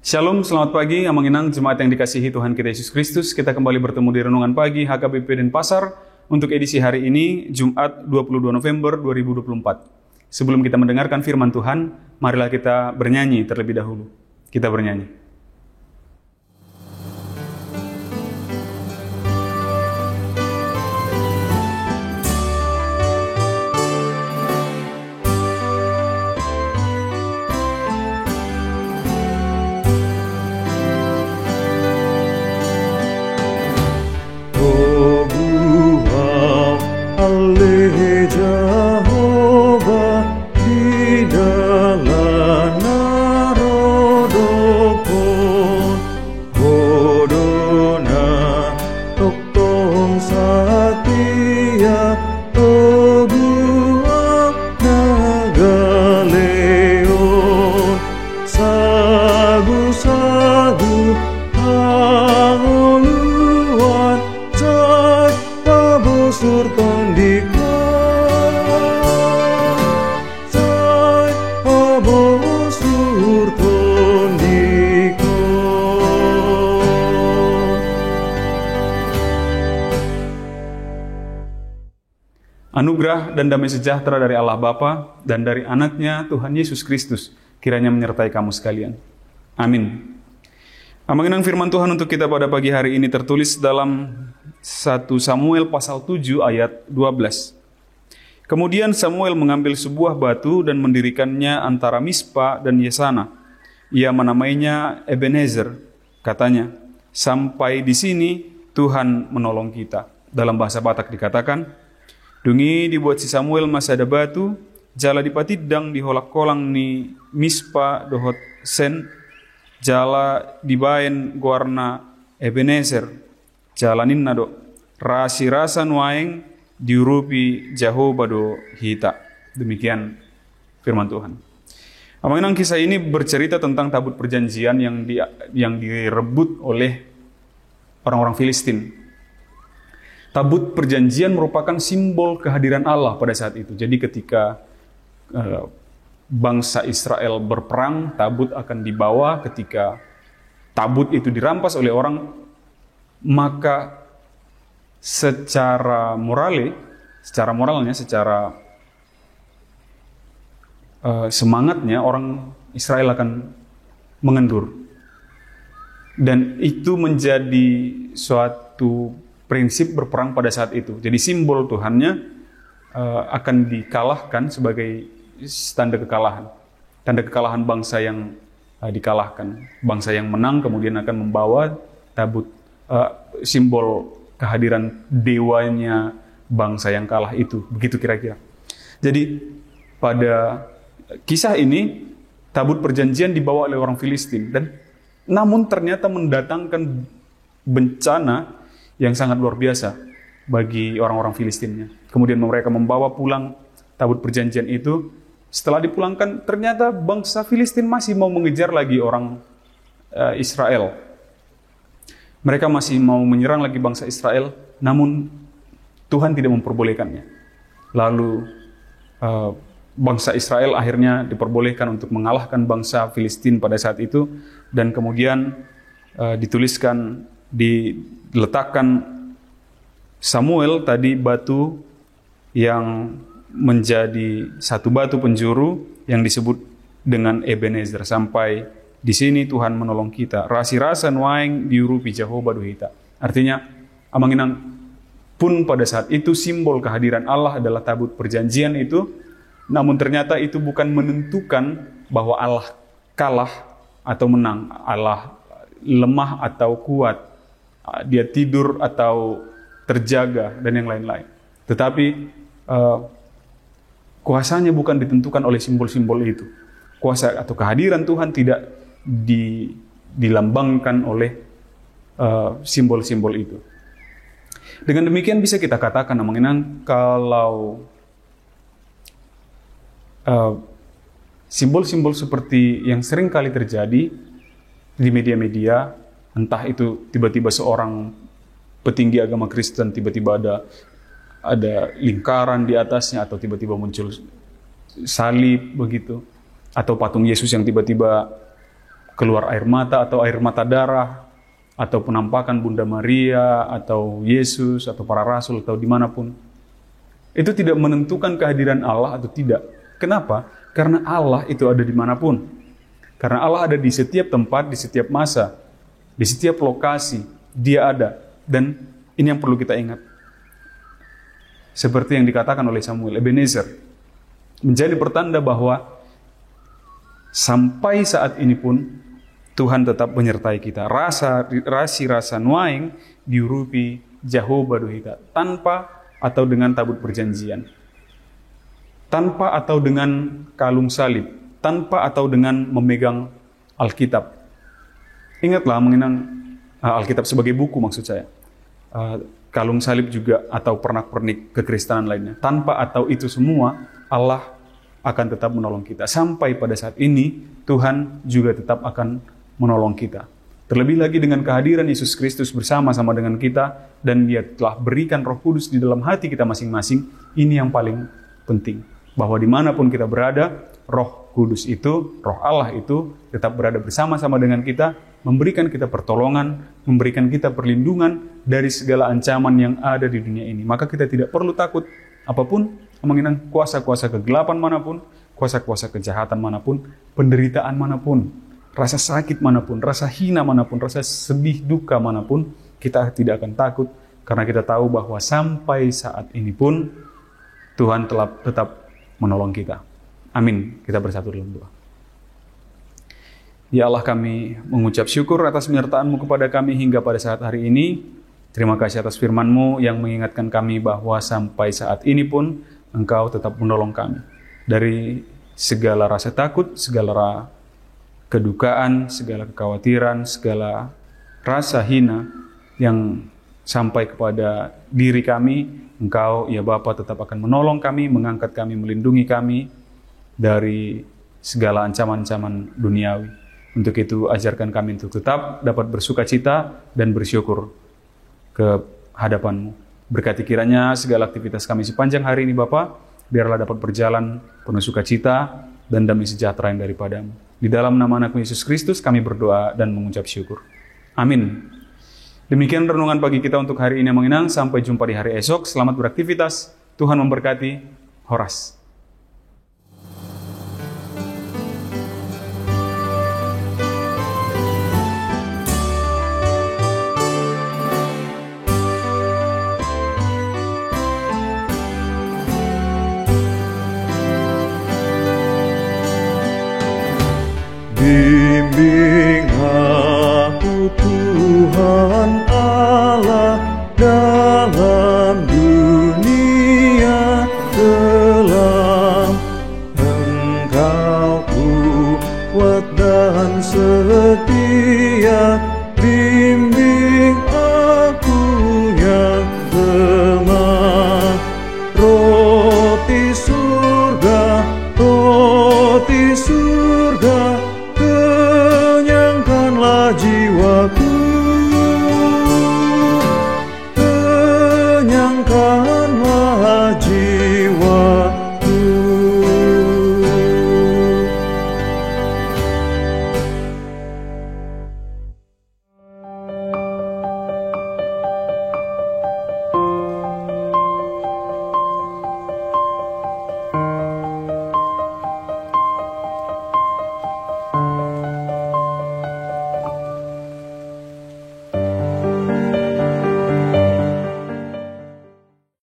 Shalom, selamat pagi, Amanginang, jemaat yang dikasihi Tuhan kita Yesus Kristus. Kita kembali bertemu di Renungan Pagi HKBP Denpasar untuk edisi hari ini, Jumat 22 November 2024. Sebelum kita mendengarkan firman Tuhan, marilah kita bernyanyi terlebih dahulu. Kita bernyanyi. Anugerah dan damai sejahtera dari Allah Bapa dan dari Anak-Nya Tuhan Yesus Kristus kiranya menyertai kamu sekalian. Amin. Amanginang firman Tuhan untuk kita pada pagi hari ini tertulis dalam 1 Samuel pasal 7 ayat 12. Kemudian Samuel mengambil sebuah batu dan mendirikannya antara Mispa dan Yesana. Ia menamainya Ebenezer. Katanya, sampai di sini Tuhan menolong kita. Dalam bahasa Batak dikatakan, dungi dibuat si Samuel masih ada batu, jala dipatidang di holak kolang ni Mispa dohot sen, jala dibaen guarna Ebenezer, jalanin nado, rasi rasa nuaeng diurupi Jehovah do hita. Demikian firman Tuhan. Amanginang kisah ini bercerita tentang tabut perjanjian yang direbut oleh orang-orang Filistin. Tabut perjanjian merupakan simbol kehadiran Allah pada saat itu. Jadi ketika bangsa Israel berperang, tabut akan dibawa. Ketika tabut itu dirampas oleh orang, maka secara moralnya, secara semangatnya orang Israel akan mengendur. Dan itu menjadi suatu prinsip berperang pada saat itu. Jadi simbol Tuhannya akan dikalahkan sebagai tanda kekalahan. Tanda kekalahan bangsa yang dikalahkan. Bangsa yang menang kemudian akan membawa tabut simbol kehadiran dewanya bangsa yang kalah itu. Begitu kira-kira. Jadi pada kisah ini tabut perjanjian dibawa oleh orang Filistin. Namun ternyata mendatangkan bencana yang sangat luar biasa bagi orang-orang Filistinnya. Kemudian mereka membawa pulang tabut perjanjian itu. Setelah dipulangkan, ternyata bangsa Filistin masih mau mengejar lagi orang Israel. Mereka masih mau menyerang lagi bangsa Israel, namun Tuhan tidak memperbolehkannya. Lalu bangsa Israel akhirnya diperbolehkan untuk mengalahkan bangsa Filistin pada saat itu. Dan kemudian diletakkan Samuel tadi batu yang menjadi satu batu penjuru yang disebut dengan Ebenezer. Sampai di sini Tuhan menolong kita. Rasi rasa nuaeng diurupi Jehovah duhita. Artinya, Amanginang pun pada saat itu simbol kehadiran Allah adalah tabut perjanjian itu. Namun ternyata itu bukan menentukan bahwa Allah kalah atau menang. Allah lemah atau kuat. Dia tidur atau terjaga dan yang lain-lain. Tetapi kuasanya bukan ditentukan oleh simbol-simbol itu. Kuasa atau kehadiran Tuhan tidak dilambangkan oleh simbol-simbol itu. Dengan demikian bisa kita katakan, Amanginang, kalau simbol-simbol seperti yang sering kali terjadi di media-media, entah itu tiba-tiba seorang petinggi agama Kristen tiba-tiba ada lingkaran di atasnya, atau tiba-tiba muncul salib begitu, atau patung Yesus yang tiba-tiba keluar air mata atau air mata darah, atau penampakan Bunda Maria, atau Yesus, atau para rasul, atau dimanapun, itu tidak menentukan kehadiran Allah atau tidak. Kenapa? Karena Allah itu ada dimanapun. Karena Allah ada di setiap tempat, di setiap masa, di setiap lokasi, Dia ada. Dan ini yang perlu kita ingat. Seperti yang dikatakan oleh Samuel, Ebenezer, menjadi pertanda bahwa sampai saat ini pun Tuhan tetap menyertai kita. Rasa nuaing diurupi Jehovah Dohita, tanpa atau dengan tabut perjanjian, tanpa atau dengan kalung salib, tanpa atau dengan memegang Alkitab. Ingatlah mengenang Alkitab sebagai buku, maksud saya. Kalung salib juga atau pernak-pernik kekristenan lainnya. Tanpa atau itu semua, Allah akan tetap menolong kita. Sampai pada saat ini, Tuhan juga tetap akan menolong kita. Terlebih lagi dengan kehadiran Yesus Kristus bersama-sama dengan kita, dan Dia telah berikan Roh Kudus di dalam hati kita masing-masing. Ini yang paling penting. Bahwa dimanapun kita berada, Roh Kudus itu, Roh Allah itu tetap berada bersama-sama dengan kita, memberikan kita pertolongan, memberikan kita perlindungan dari segala ancaman yang ada di dunia ini. Maka kita tidak perlu takut apapun, mengenang kuasa-kuasa kegelapan manapun, kuasa-kuasa kejahatan manapun, penderitaan manapun, rasa sakit manapun, rasa hina manapun, rasa sedih duka manapun, kita tidak akan takut, karena kita tahu bahwa sampai saat ini pun Tuhan telah tetap menolong kita. Amin. Kita bersatu dalam doa. Ya Allah, kami mengucap syukur atas penyertaan-Mu kepada kami hingga pada saat hari ini. Terima kasih atas firman-Mu yang mengingatkan kami bahwa sampai saat ini pun Engkau tetap menolong kami. Dari segala rasa takut, segala kedukaan, segala kekhawatiran, segala rasa hina yang sampai kepada diri kami, Engkau, ya Bapa, tetap akan menolong kami, mengangkat kami, melindungi kami dari segala ancaman-ancaman duniawi. Untuk itu, ajarkan kami untuk tetap dapat bersuka cita dan bersyukur ke hadapan-Mu. Berkati kiranya segala aktivitas kami sepanjang hari ini, Bapa, biarlah dapat berjalan penuh sukacita dan damai sejahtera yang daripada-Mu. Di dalam nama Anak-Mu Yesus Kristus kami berdoa dan mengucap syukur. Amin. Demikian renungan pagi kita untuk hari ini yang mengenang. Sampai jumpa di hari esok. Selamat beraktivitas. Tuhan memberkati. Horas.